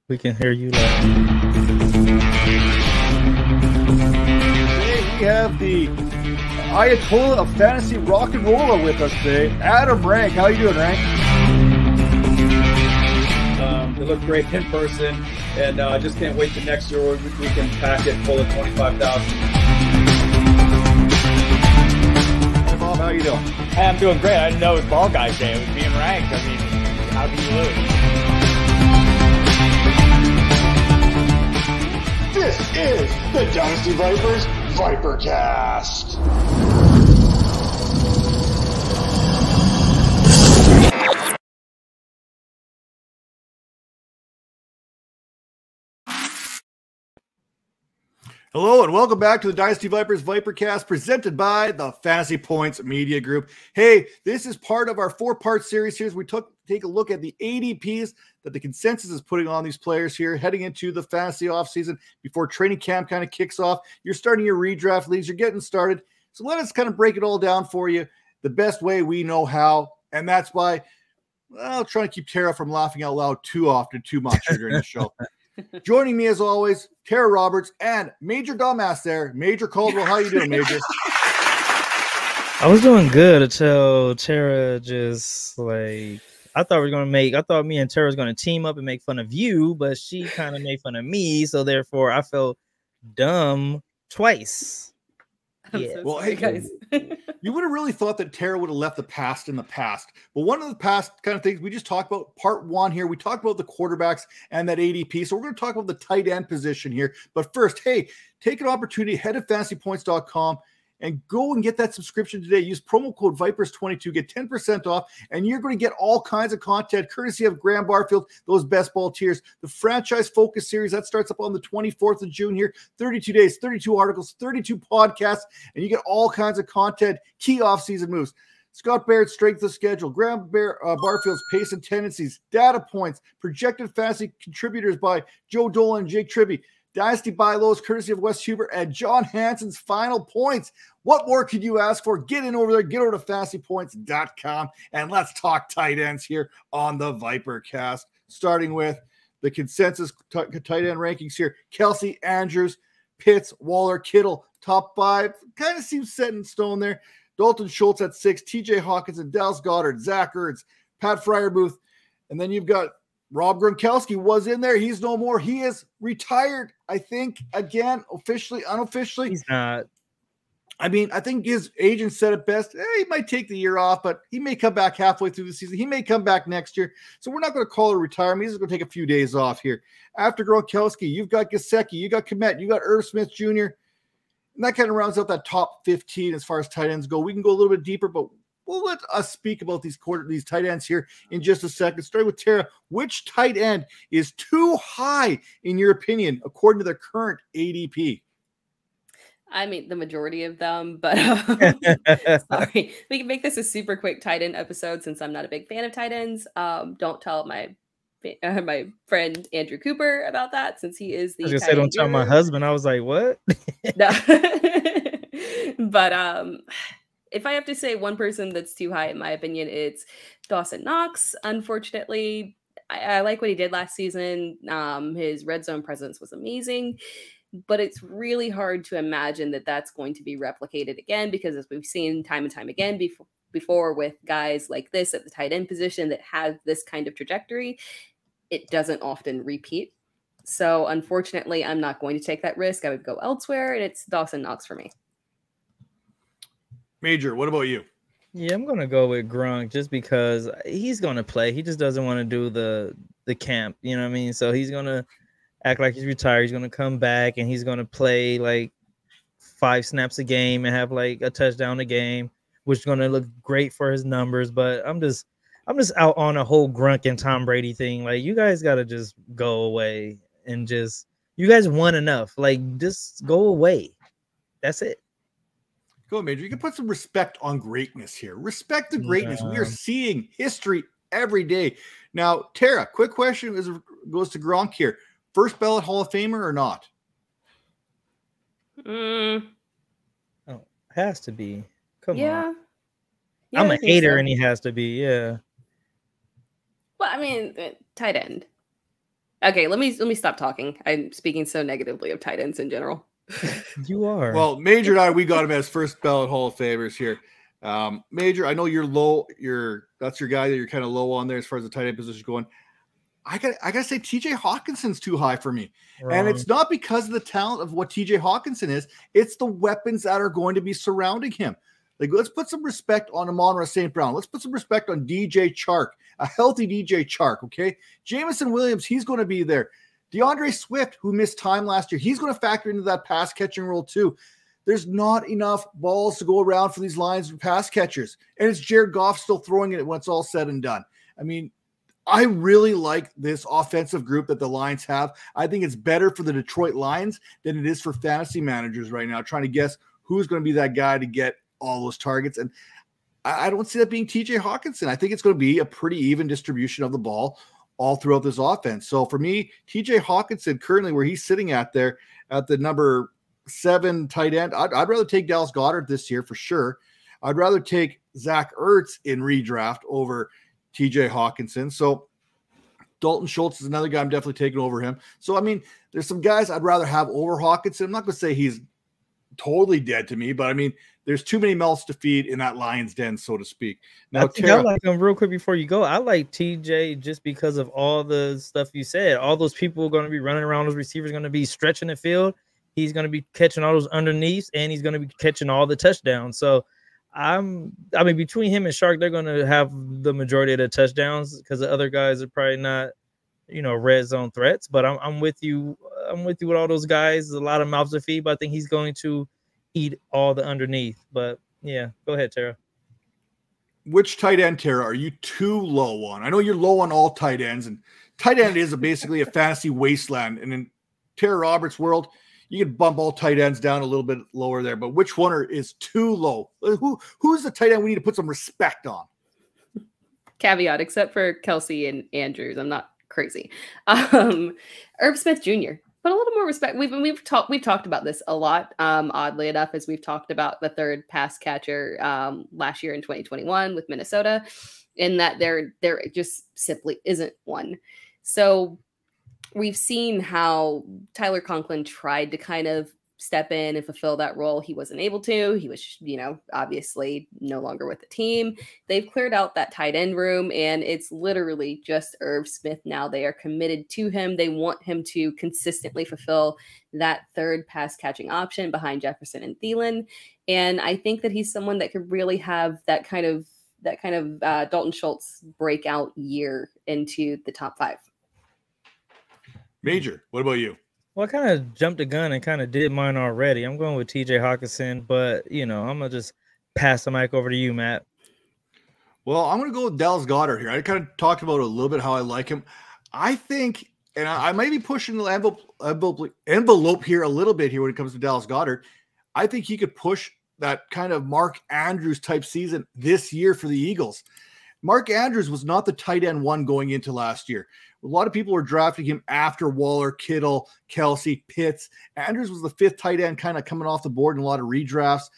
We can hear you loud. Today we have the Ayatollah of fantasy rock and roller with us today, Adam Rank. How you doing, Rank? They look great in person, and I just can't wait till next year we can pack it full of 25,000. Hey, Bob, how you doing? Hey, I'm doing great. I didn't know it was Ball Guys Day. It was being ranked. I mean, how can you lose? This is the Dynasty Vipers ViperCast. Hello and welcome back to the Dynasty Vipers ViperCast presented by the Fantasy Points Media Group. Hey, this is part of our four-part series here. We take a look at the ADPs that the consensus is putting on these players here heading into the fantasy offseason before training camp kind of kicks off. You're starting your redraft leagues. You're getting started. So let us kind of break it all down for you the best way we know how, and that's by, well, trying to keep Tera from laughing out loud too often, too much here during the show. Joining me as always, Tera Roberts and Major Dumbass there, Major Caldwell. How you doing, Major? I was doing good until Tera just like I thought me and Tera was gonna team up and make fun of you, but she kind of made fun of me, so therefore I felt dumb twice. So well, sorry, hey guys. You would have really thought that Tera would have left the past in the past. But one of the past kind of things we just talked about, part one here, we talked about the quarterbacks and that ADP. So we're going to talk about the tight end position here. But first, hey, take an opportunity, head to fantasypoints.com and go and get that subscription today. Use promo code VIPERS22, get 10% off, and you're going to get all kinds of content courtesy of Graham Barfield, those best ball tiers. The Franchise Focus series, that starts up on the 24th of June here. 32 days, 32 articles, 32 podcasts, and you get all kinds of content, key offseason moves. Scott Barrett's strength of schedule, Graham Barfield's pace and tendencies, data points, projected fantasy contributors by Joe Dolan and Jake Tribby, Dynasty Buy Lows, courtesy of Wes Huber, and John Hansen's final points. What more could you ask for? Get in over there. Get over to fantasypoints.com, and let's talk tight ends here on the ViperCast, starting with the consensus tight end rankings here. Kelsey, Andrews, Pitts, Waller, Kittle, top five. Kind of seems set in stone there. Dalton Schultz at 6, TJ Hawkinson, Dallas Goddard, Zach Ertz, Pat Freiermuth, and then you've got Rob Gronkowski was in there. He's no more. He is retired, I think, again, officially, unofficially. He's not. I mean, I think his agent said it best. He might take the year off, but he may come back halfway through the season. He may come back next year. So we're not going to call it a retirement. He's just going to take a few days off here. After Gronkowski, you've got Gesicki, you got Comet, you got Irv Smith Jr., and that kind of rounds out that top 15 as far as tight ends go. We can go a little bit deeper, but we'll let us speak about these tight ends here in just a second. Starting with Tera, which tight end is too high in your opinion, according to the current ADP? I mean, the majority of them, but sorry. We can make this a super quick tight end episode since I'm not a big fan of tight ends. Don't tell my friend Andrew Cooper about that since he is the. I was gonna say, don't tell my husband. I was like, what? No. But if I have to say one person that's too high, in my opinion, it's Dawson Knox. Unfortunately, I like what he did last season. His red zone presence was amazing, but it's really hard to imagine that that's going to be replicated again because as we've seen time and time again before with guys like this at the tight end position that have this kind of trajectory, it doesn't often repeat. So unfortunately, I'm not going to take that risk. I would go elsewhere, and it's Dawson Knox for me. Major, what about you? Yeah, I'm gonna go with Gronk just because he's gonna play. He just doesn't want to do the camp, you know what I mean? So he's gonna act like he's retired. He's gonna come back and he's gonna play like 5 snaps a game and have like a touchdown a game, which is gonna look great for his numbers. But I'm just out on a whole Gronk and Tom Brady thing. Like, you guys gotta just go away and just you guys won enough. Like, just go away. That's it. Go, Major. You can put some respect on greatness here. Respect the greatness. We are seeing history every day. Now, Tera, quick question goes to Gronk here. First ballot Hall of Famer or not? Oh, has to be. Come on. Yeah, I'm a hater, and he has to be. Yeah. Well, I mean, tight end. Okay, let me stop talking. I'm speaking so negatively of tight ends in general. You are. Well, Major and I, we got him as first ballot Hall of Famers here. Major, I know you're low. That's your guy that you're kind of low on there as far as the tight end position is going. I gotta say TJ Hawkinson's too high for me. Wrong. And it's not because of the talent of what TJ Hawkinson is, it's the weapons that are going to be surrounding him. Like, let's put some respect on Amon-Ra St. Brown. Let's put some respect on DJ Chark, a healthy DJ Chark, okay? Jameson Williams, he's going to be there. DeAndre Swift, who missed time last year, he's going to factor into that pass catching role too. There's not enough balls to go around for these Lions for pass catchers. And it's Jared Goff still throwing it when it's all said and done. I mean, I really like this offensive group that the Lions have. I think it's better for the Detroit Lions than it is for fantasy managers right now, trying to guess who's going to be that guy to get all those targets. And I don't see that being TJ Hawkinson. I think it's going to be a pretty even distribution of the ball all throughout this offense. So for me, TJ Hawkinson, currently where he's sitting at there at the number 7 tight end, I'd rather take Dallas Goddard this year for sure. I'd rather take Zach Ertz in redraft over TJ Hawkinson. So Dalton Schultz is another guy I'm definitely taking over him. So, I mean, there's some guys I'd rather have over Hawkinson. I'm not going to say he's totally dead to me, but I mean, there's too many mouths to feed in that lion's den, so to speak. Now, I like him real quick before you go. I like TJ just because of all the stuff you said. All those people are going to be running around. Those receivers are going to be stretching the field. He's going to be catching all those underneaths, and he's going to be catching all the touchdowns. So, I mean, between him and Shark, they're going to have the majority of the touchdowns because the other guys are probably not, red zone threats. But I'm with you. I'm with you with all those guys. There's a lot of mouths to feed, but I think he's going to eat all the underneath. But yeah, go ahead, Tera. Which tight end, Tera, are you too low on? I know you're low on all tight ends, and tight end is basically a fantasy wasteland. And in Tera Roberts' world, you can bump all tight ends down a little bit lower there. But which one is too low? Who's the tight end we need to put some respect on? Caveat, except for Kelsey and Andrews, I'm not crazy. Irv Smith Jr. But a little more respect. We've talked about this a lot. Oddly enough, as we've talked about the third pass catcher last year in 2021 with Minnesota, in that there just simply isn't one. So we've seen how Tyler Conklin tried to kind of step in and fulfill that role. He wasn't able to. He was, obviously no longer with the team. They've cleared out that tight end room, and it's literally just Irv Smith now. They are committed to him. They want him to consistently fulfill that third pass catching option behind Jefferson and Thielen. And I think that he's someone that could really have that kind of Dalton Schultz breakout year into the top 5. Major, what about you? Well, I kind of jumped the gun and kind of did mine already. I'm going with TJ Hawkinson, but, I'm going to just pass the mic over to you, Matt. Well, I'm going to go with Dallas Goddard here. I kind of talked about a little bit how I like him. I think, and I might be pushing the envelope here a little bit here when it comes to Dallas Goddard. I think he could push that kind of Mark Andrews type season this year for the Eagles. Mark Andrews was not the tight end 1 going into last year. A lot of people were drafting him after Waller, Kittle, Kelsey, Pitts. Andrews was the 5th tight end kind of coming off the board in a lot of redrafts.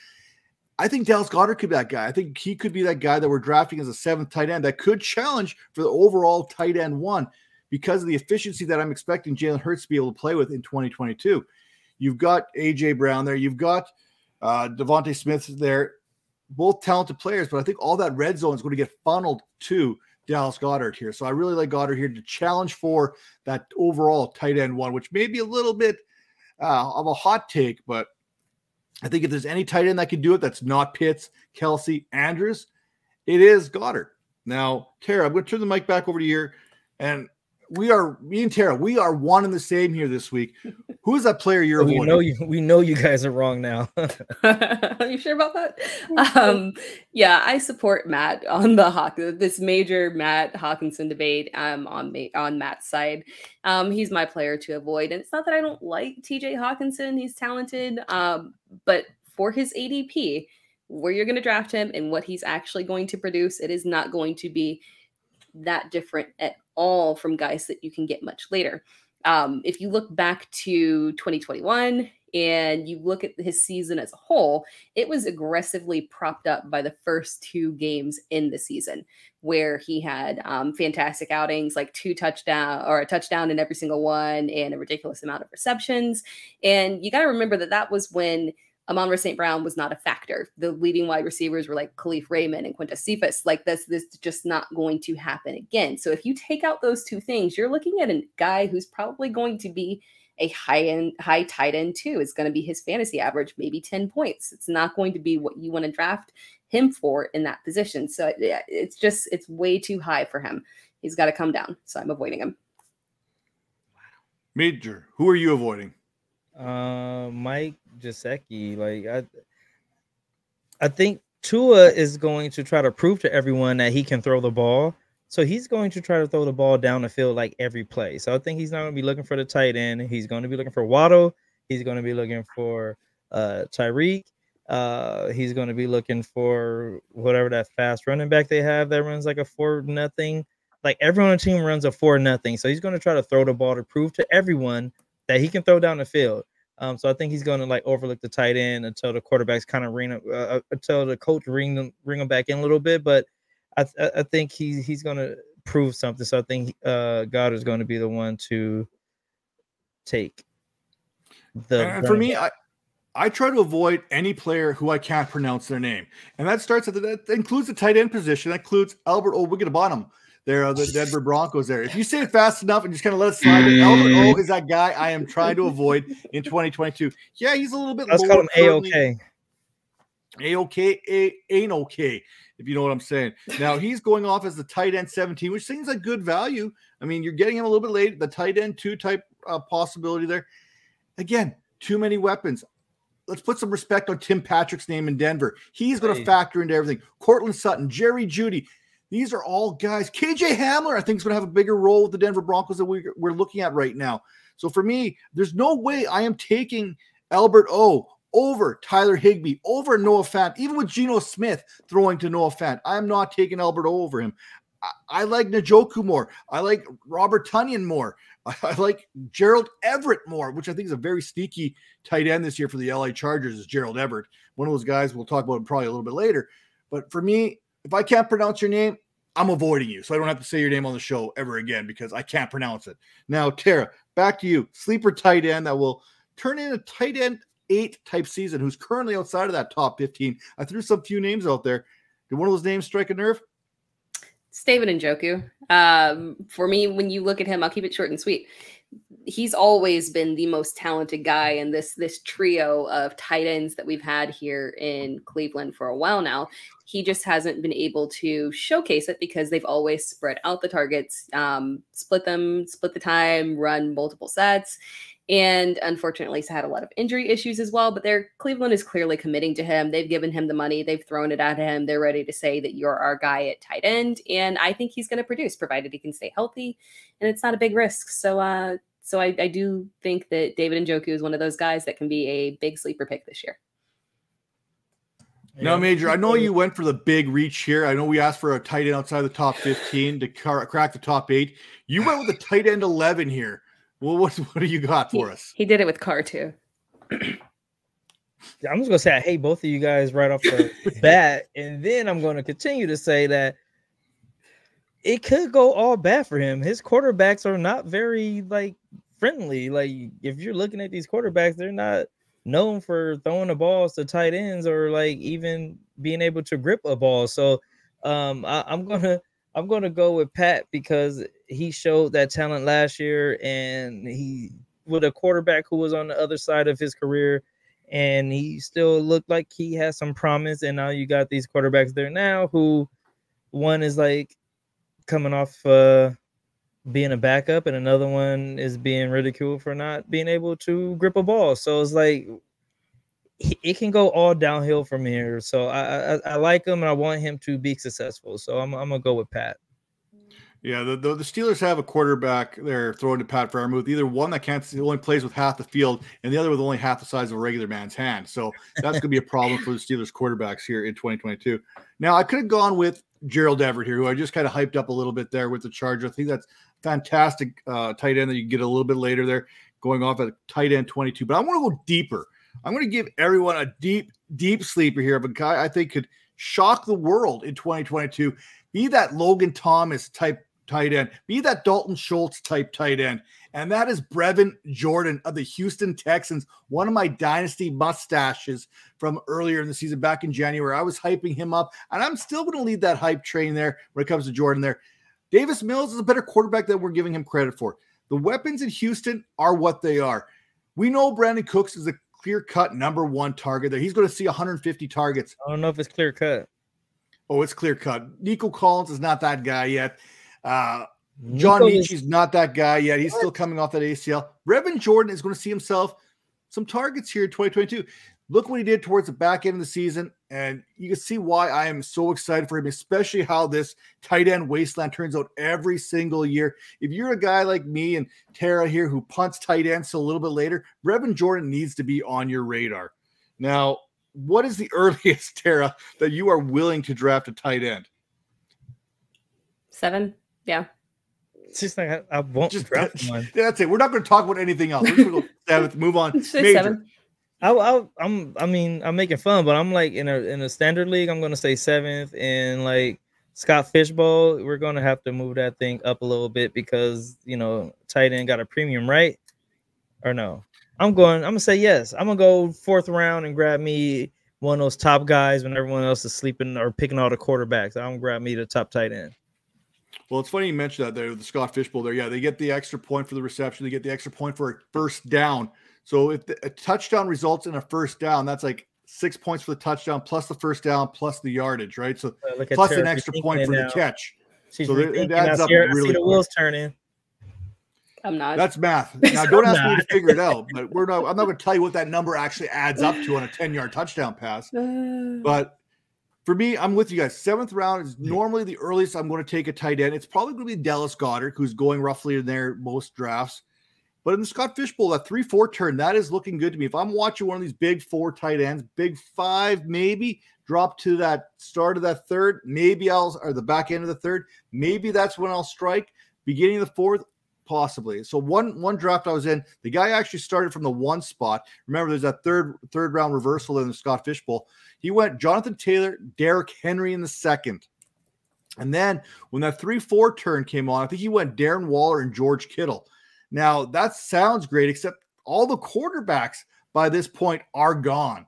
I think Dallas Goddard could be that guy. I think he could be that guy that we're drafting as a 7th tight end that could challenge for the overall tight end 1 because of the efficiency that I'm expecting Jalen Hurts to be able to play with in 2022. You've got A.J. Brown there. You've got Devontae Smith there. Both talented players, but I think all that red zone is going to get funneled to Dallas Goddard here. So I really like Goddard here to challenge for that overall tight end 1, which may be a little bit of a hot take, but I think if there's any tight end that can do it, that's not Pitts, Kelsey, Andrews, it is Goddard. Now, Tera, I'm going to turn the mic back over to you, and me and Tera, we are one and the same here this week. Who is that player you're avoiding? We know you guys are wrong now. Are you sure about that? Yeah, I support Matt on this major Matt Hawkinson debate on Matt's side. He's my player to avoid. And it's not that I don't like TJ Hawkinson. He's talented. But for his ADP, where you're going to draft him and what he's actually going to produce, it is not going to be that different at all from guys that you can get much later. If you look back to 2021, and you look at his season as a whole, it was aggressively propped up by the first 2 games in the season, where he had fantastic outings, like a touchdown in every single one, and a ridiculous amount of receptions. And you got to remember that was when Amon-Ra St. Brown was not a factor. The leading wide receivers were like Khalif Raymond and Quintus Cephas. Like this is just not going to happen again. So if you take out those 2 things, you're looking at a guy who's probably going to be a high tight end too. It's going to be his fantasy average, maybe 10 points. It's not going to be what you want to draft him for in that position. So it's way too high for him. He's got to come down. So I'm avoiding him. Major, who are you avoiding? Mike Gesicki. Like I think Tua is going to try to prove to everyone that he can throw the ball. So he's going to try to throw the ball down the field like every play. So I think he's not going to be looking for the tight end. He's going to be looking for Waddle. He's going to be looking for Tyreek. He's going to be looking for whatever that fast running back they have that runs like a 4-0. Like everyone on the team runs a 4-0. So he's going to try to throw the ball to prove to everyone that he can throw down the field. So I think he's going to like overlook the tight end until the quarterbacks kind of until the coach ring them back in a little bit. But I think he's going to prove something. So I think Goddard is going to be the one to take the. And for me, I try to avoid any player who I can't pronounce their name, and that includes the tight end position. That includes Albert Owigbonam. They're the Denver Broncos there. If you say it fast enough and just kind of let it slide, Albert O is that guy I am trying to avoid in 2022. Yeah, he's a little bit. Let's call him A-OK. A-OK, ain't okay, if you know what I'm saying. Now, he's going off as the tight end 17, which seems like good value. I mean, you're getting him a little bit late. The tight end 2 type possibility there. Again, too many weapons. Let's put some respect on Tim Patrick's name in Denver. He's going to factor into everything. Cortland Sutton, Jerry Jeudy. These are all guys. KJ Hamler, I think, is going to have a bigger role with the Denver Broncos that we're looking at right now. So for me, there's no way I am taking Albert O over Tyler Higbee, over Noah Fant, even with Geno Smith throwing to Noah Fant. I am not taking Albert O over him. I like Njoku more. I like Robert Tonyan more. I like Gerald Everett more, which I think is a very sneaky tight end this year for the LA Chargers, is Gerald Everett. One of those guys, we'll talk about him probably a little bit later. But for me, if I can't pronounce your name, I'm avoiding you. So I don't have to say your name on the show ever again because I can't pronounce it. Now, Tera, back to you. Sleeper tight end that will turn in a tight end 8 type season who's currently outside of that top 15. I threw some few names out there. Did one of those names strike a nerve? It's David Njoku. For me, when you look at him, I'll keep it short and sweet. He's always been the most talented guy in this trio of tight ends that we've had here in Cleveland for a while now. He just hasn't been able to showcase it because they've always spread out the targets, split the time, run multiple sets. And unfortunately, he's had a lot of injury issues as well. But Cleveland is clearly committing to him. They've given him the money. They've thrown it at him. They're ready to say that you're our guy at tight end. And I think he's going to produce, provided he can stay healthy. And it's not a big risk. So I do think that David Njoku is one of those guys that can be a big sleeper pick this year. Now, Major, I know you went for the big reach here. I know we asked for a tight end outside the top 15 to crack the top 8. You went with a tight end 11 here. Well, what do you got for us? He did it with Carr, too. I'm just going to say I hate both of you guys right off the bat. And then I'm going to continue to say that it could go all bad for him. His quarterbacks are not very, friendly. Like, if you're looking at these quarterbacks, they're not known for throwing the balls to tight ends or, even being able to grip a ball. So I'm gonna go with Pat because he showed that talent last year, and he with a quarterback who was on the other side of his career, and he still looked like he had some promise. And now you got these quarterbacks there now who one is coming off being a backup, and another one is being ridiculed for not being able to grip a ball. So it's it can go all downhill from here. So I like him, and I want him to be successful. So I'm gonna go with Pat. Yeah, the Steelers have a quarterback they're throwing to Pat Freiermuth. Either one that only plays with half the field, and the other with only half the size of a regular man's hand. So that's gonna be a problem for the Steelers quarterbacks here in 2022. Now, I could have gone with Gerald Everett here, who I just kind of hyped up a little bit there with the Chargers. I think that's fantastic tight end that you get a little bit later there. going off at tight end 22. But I want to go deeper. I'm going to give everyone a deep sleeper here of a guy I think could shock the world in 2022. Be that Logan Thomas type tight end, be that Dalton Schultz type tight end. And that is Brevin Jordan of the Houston Texans, one of my dynasty mustaches from earlier in the season, back in January. I was hyping him up, and I'm still going to lead that hype train there when it comes to Jordan there. Davis Mills is a better quarterback than we're giving him credit for. The weapons in Houston are what they are. We know Brandon Cooks is a clear-cut number one target there. He's going to see 150 targets. I don't know if it's clear-cut. Oh, it's clear-cut. Nico Collins is not that guy yet. John Michie's not that guy yet. He's still coming off that ACL. Brevin Jordan is going to see himself some targets here in 2022. Look what he did towards the back end of the season, and you can see why I am so excited for him, especially how this tight end wasteland turns out every single year. If you're a guy like me and Tera here who punts tight ends till a little bit later, Brevin Jordan needs to be on your radar. Now, what is the earliest, Tera, that you are willing to draft a tight end? 7. Yeah. It's just like I won't just draft one. That's it. We're not going to talk about anything else. We're just going to go 7th. Move on. Major. 7. I'm making fun, but I'm like in a standard league, I'm gonna say 7th, and like Scott Fishbowl, we're gonna have to move that thing up a little bit because tight end got a premium, right? Or no? I'm gonna say yes. I'm gonna go 4th round and grab me one of those top guys when everyone else is sleeping or picking all the quarterbacks. I'm gonna grab me the top tight end. Well, it's funny you mentioned that there with the Scott Fishbowl there. Yeah, they get the extra point for the reception. They get the extra point for a first down. So if a touchdown results in a first down, that's like 6 points for the touchdown plus the first down plus the yardage, right? So plus an extra point for the catch. So it adds up really quick. The wheels turning. I'm not. That's math. Now don't ask me to figure it out, but I'm not going to tell you what that number actually adds up to on a 10-yard touchdown pass. But for me, I'm with you guys. 7th round is normally the earliest I'm going to take a tight end. It's probably going to be Dallas Goddard, who's going roughly in there most drafts. But in the Scott Fishbowl, that 3-4 turn, that is looking good to me. If I'm watching one of these big 4 tight ends, big 5, maybe drop to that start of that 3rd, or the back end of the 3rd, maybe that's when I'll strike. Beginning of the 4th, possibly. So one draft I was in, the guy actually started from the 1 spot. Remember, there's that third round reversal in the Scott Fishbowl. He went Jonathan Taylor, Derrick Henry in the 2nd. And then when that 3-4 turn came on, I think he went Darren Waller and George Kittle. Now, that sounds great, except all the quarterbacks by this point are gone.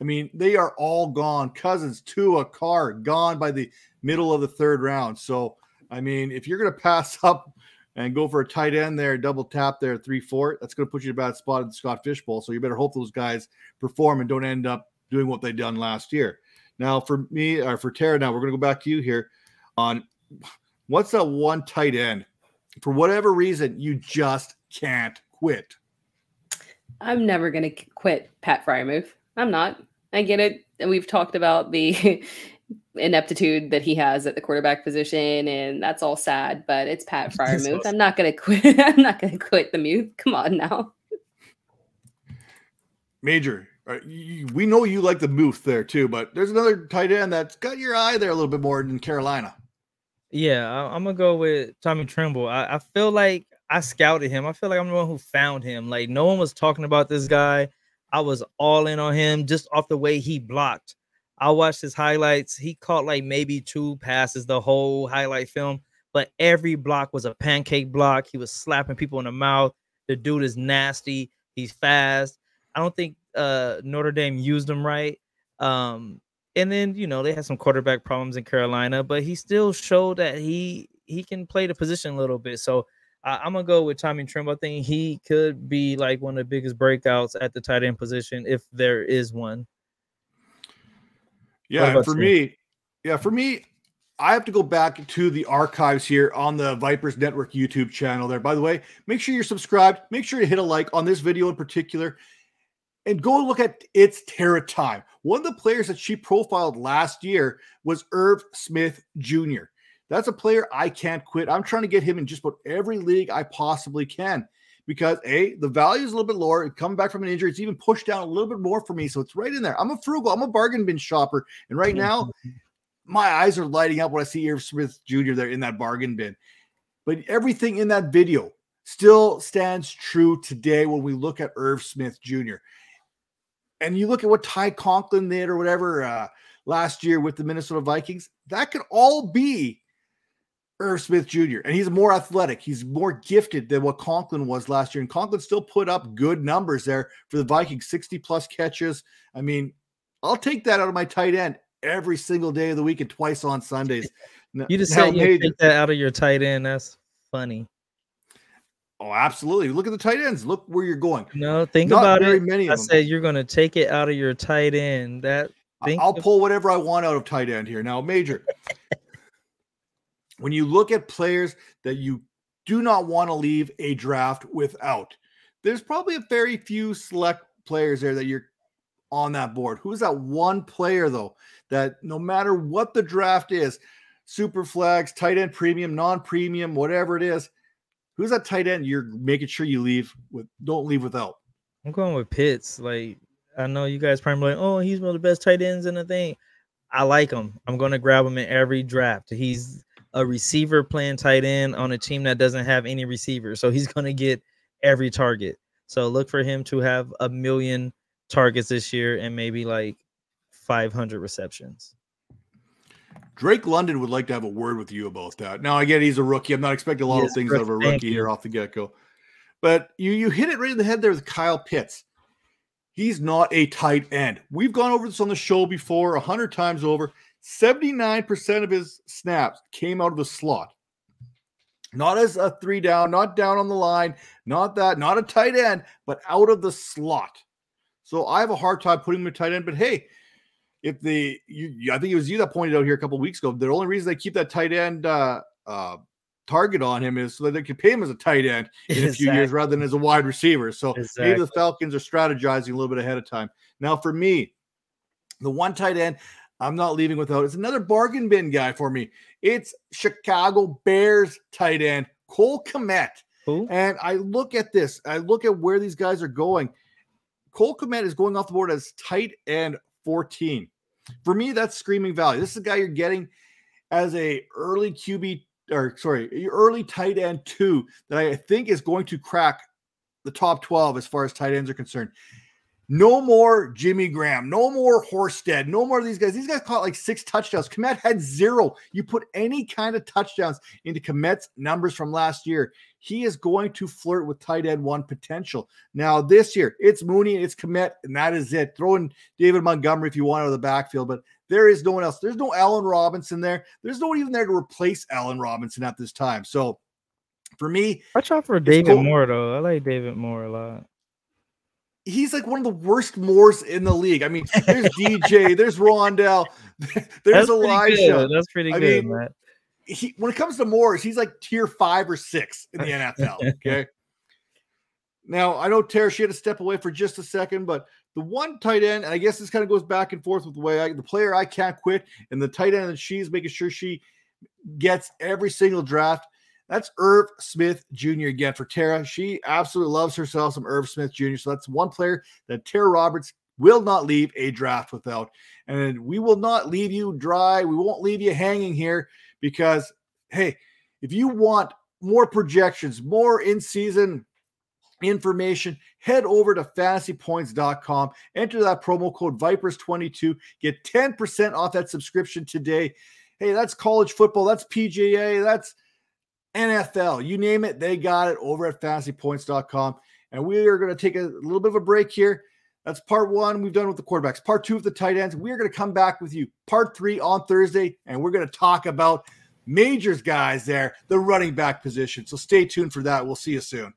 I mean, they are all gone. Cousins, Tua, Carr, gone by the middle of the 3rd round. So, I mean, if you're going to pass up and go for a tight end there, double tap there, 3-4, that's going to put you in a bad spot in the Scott Fishbowl. So you better hope those guys perform and don't end up doing what they done last year. Now, for me, or for Tera, now we're going to go back to you here on what's that one tight end for whatever reason you just can't quit. I'm never going to quit Pat Freiermuth. I'm not. I get it. And we've talked about the ineptitude that he has at the quarterback position, and that's all sad, but it's Pat Freiermuth. I'm not going to quit. I'm not going to quit the Muth. Come on now. Major, we know you like the Muth there too, but there's another tight end that's got your eye there a little bit more than Carolina. Yeah, I'm gonna go with Tommy Tremble. I feel like I scouted him. I feel like I'm the one who found him. Like no one was talking about this guy. I was all in on him just off the way he blocked. I watched his highlights. He caught like maybe 2 passes the whole highlight film, but every block was a pancake block. He was slapping people in the mouth. The dude is nasty. He's fast. I don't think Notre Dame used him right. And then, they had some quarterback problems in Carolina, but he still showed that he can play the position a little bit. So I'm going to go with Tommy Tremble. I think he could be like one of the biggest breakouts at the tight end position if there is one. Yeah, for me, I have to go back to the archives here on the Vipers Network YouTube channel there. By the way, make sure you're subscribed. Make sure to hit a like on this video in particular. And go look at It's Tera Time. One of the players that she profiled last year was Irv Smith Jr. That's a player I can't quit. I'm trying to get him in just about every league I possibly can because, A, the value is a little bit lower. Coming back from an injury, it's even pushed down a little bit more for me, so it's right in there. I'm a frugal. I'm a bargain bin shopper. And right now, my eyes are lighting up when I see Irv Smith Jr. there in that bargain bin. But everything in that video still stands true today when we look at Irv Smith Jr. And you look at what Ty Conklin did or whatever last year with the Minnesota Vikings, that could all be Irv Smith Jr. And he's more athletic. He's more gifted than what Conklin was last year. And Conklin still put up good numbers there for the Vikings, 60-plus catches. I mean, I'll take that out of my tight end every single day of the week and twice on Sundays. You just said you take that out of your tight end. That's funny. Oh, absolutely. Look at the tight ends. Look where you're going. No, think Not about very it. many of I them. said you're going to take it out of your tight end. I'll pull whatever I want out of tight end here. Now, Major, when you look at players that you do not want to leave a draft without, there's probably a very few select players there that you're on that board. Who's that one player, though, that no matter what the draft is, super flex, tight end premium, non-premium, whatever it is, who's that tight end you're making sure you don't leave without? I'm going with Pitts. Like, I know you guys probably like, oh, he's one of the best tight ends in the thing. I like him. I'm going to grab him in every draft. He's a receiver playing tight end on a team that doesn't have any receivers. So he's going to get every target. So look for him to have 1 million targets this year and maybe like 500 receptions. Drake London would like to have a word with you about that. Now, again, he's a rookie. I'm not expecting a lot of things out of a rookie here off the get-go. But you hit it right in the head there with Kyle Pitts. He's not a tight end. We've gone over this on the show before 100 times over. 79% of his snaps came out of the slot. Not as a 3-down, not down on the line, not a tight end, but out of the slot. So I have a hard time putting him in tight end, but hey, I think it was you that pointed out here a couple of weeks ago, the only reason they keep that tight end target on him is so that they can pay him as a tight end in a few years rather than as a wide receiver. So maybe the Falcons are strategizing a little bit ahead of time. Now for me, the one tight end I'm not leaving without is another bargain bin guy for me. It's Chicago Bears tight end Cole Komet. And I look at this. I look at where these guys are going. Cole Komet is going off the board as tight end 14. For me, that's screaming value. This is a guy you're getting as a early early tight end 2 that I think is going to crack the top 12 as far as tight ends are concerned. No more Jimmy Graham, no more Horsted, no more of these guys. These guys caught like 6 touchdowns. Komet had 0. You put any kind of touchdowns into Komet's numbers from last year, he is going to flirt with tight end 1 potential. Now this year, it's Mooney, it's Komet, and that is it. Throw in David Montgomery if you want out of the backfield, but there is no one else. There's no Allen Robinson there. There's no one even there to replace Allen Robinson at this time. So for me, watch out for David Moore, though. I like David Moore a lot. He's like one of the worst Moores in the league. I mean, there's DJ, there's Rondell, there's Elijah. That's pretty good, Matt. When it comes to Moores, he's like tier 5 or 6 in the NFL. Okay. Now, I know Tera, she had to step away for just a second, but the one tight end, and I guess this kind of goes back and forth with the way the player I can't quit, and the tight end that she's making sure she gets every single draft. That's Irv Smith Jr. again for Tera. She absolutely loves herself some Irv Smith Jr. So that's one player that Tera Roberts will not leave a draft without. And we will not leave you dry. We won't leave you hanging here because, hey, if you want more projections, more in-season information, head over to fantasypoints.com. Enter that promo code Vipers22. Get 10% off that subscription today. Hey, that's college football. That's PGA. That's NFL, you name it, they got it over at fantasypoints.com. And we are going to take a little bit of a break here. That's part 1 we've done with the quarterbacks. Part 2 with the tight ends. We're going to come back with you part 3 on Thursday, and we're going to talk about Major's guys there, the running back position. So stay tuned for that. We'll see you soon.